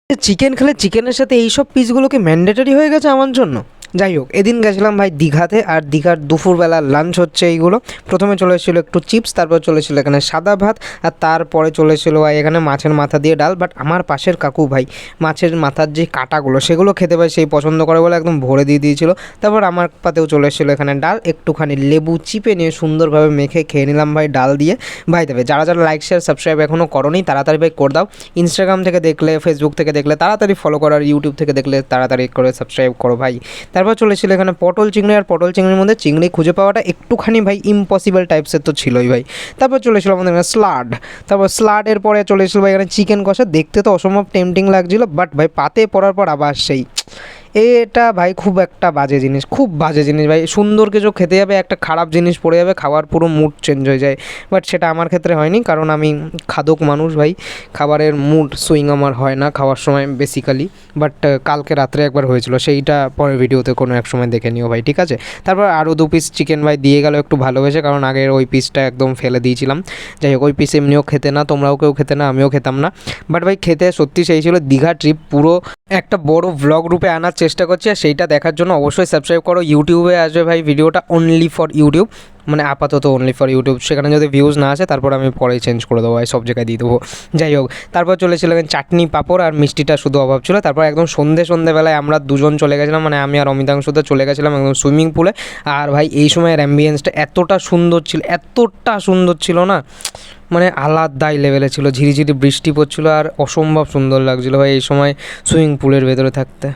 Chicken খেলে চিকেনের সাথে এইসব পিসগুলো কি ম্যান্ডেটরি হয়ে গেছে আমার জন্য? যাই হোক, এদিন গেছিলাম ভাই দীঘাতে, আর দীঘার দুপুরবেলা লাঞ্চ হচ্ছে এইগুলো। প্রথমে চলে এসেছিলো একটু চিপস, তারপর চলে এসেছিলো এখানে সাদা ভাত, আর তারপরে চলে এসেছিলো ভাই এখানে মাছের মাথা দিয়ে ডাল। বাট আমার পাশের কাকু ভাই মাছের মাথার যে কাঁটাগুলো সেগুলো খেতে ভাই সেই পছন্দ করে বলে একদম ভরে দিয়ে দিয়েছিলো। তারপর আমার পাতেও চলে এসেছিলো এখানে ডাল, একটুখানি লেবু চিপে নিয়ে সুন্দরভাবে মেখে খেয়ে নিলাম ভাই ডাল দিয়ে। ভাই দেবে যারা যারা লাইক শেয়ার সাবস্ক্রাইব এখনও করোনি তাড়াতাড়ি ভাই করে দাও। ইনস্টাগ্রাম থেকে দেখলে, ফেসবুক থেকে দেখলে তাড়াতাড়ি ফলো করো, আর ইউটিউব থেকে দেখলে তাড়াতাড়ি করে সাবস্ক্রাইব করো ভাই। তারপর চলেছিল এখানে পটল চিংড়ি, আর পটল চিংড়ির মধ্যে চিংড়ি খুঁজে পাওয়াটা একটুখানি ভাই ইম্পসিবল টাইপসের তো ছিলই ভাই। তারপর চলেছিল আমাদের এখানে স্লাড, তারপর স্লাডের পরে চলেছিল ভাই এখানে চিকেন কষা। দেখতে তো অসম্ভব টেম্পটিং লাগছিলো, বাট ভাই পাতে পড়ার পর আবার সেই এটা ভাই খুব একটা বাজে জিনিস, খুব বাজে জিনিস ভাই। সুন্দর কিছু খেতে যাবে, একটা খারাপ জিনিস পড়ে যাবে, খাওয়ার পুরো মুড চেঞ্জ হয়ে যায়। বাট সেটা আমার ক্ষেত্রে হয়নি, কারণ আমি খাদক মানুষ ভাই। খাবারের মুড সুইং আমার হয় না খাওয়ার সময় বেসিক্যালি। বাট কালকে রাত্রে একবার হয়েছিল, সেইটা পরের ভিডিওতে কোনো এক সময় দেখে নিও ভাই, ঠিক আছে। তারপর আরও 2 পিস চিকেন ভাই দিয়ে গেল একটু ভালোবেসে, কারণ আগের ওই পিসটা একদম ফেলে দিয়েছিলাম। যাই হোক, ওই পিস এমনিও খেতে না, তোমরাও কেউ খেতে না, আমিও খেতাম না। বাট ভাই খেতে সত্যি সেই ছিল। দীঘা ট্রিপ পুরো একটা বড় ভ্লগ রূপে আনার চেষ্টা করছি, আর সেইটা দেখার জন্য অবশ্যই সাবস্ক্রাইব করো। ইউটিউবে আসবে ভাই ভিডিওটা অনলি ফর ইউটিউব, মানে আপাতত অনলি ফর ইউটিউব। সেখানে যদি ভিউজ না আসে তারপর আমি পরে চেঞ্জ করে দেবো ভাই, সব জায়গায় দিয়ে দেবো। যাই হোক, তারপর চলেছিল চাটনি পাঁপড় আর মিষ্টিটা শুধু অভাব ছিল। তারপর একদম সন্ধেবেলায় আমরা দুজন চলে গেছিলাম, মানে আমি আর অমিতাংশুতে চলে গেছিলাম একদম সুইমিং পুলে। আর ভাই এই সময়ের অ্যাম্বিয়েন্সটা এতটা সুন্দর ছিল না, মানে আলাদাই লেভেলে ছিল। ঝিরিঝিরি বৃষ্টি পড়ছিল আর অসম্ভব সুন্দর লাগছিলো ভাই এই সময় সুইমিং পুলের ভেতরে থাকতে।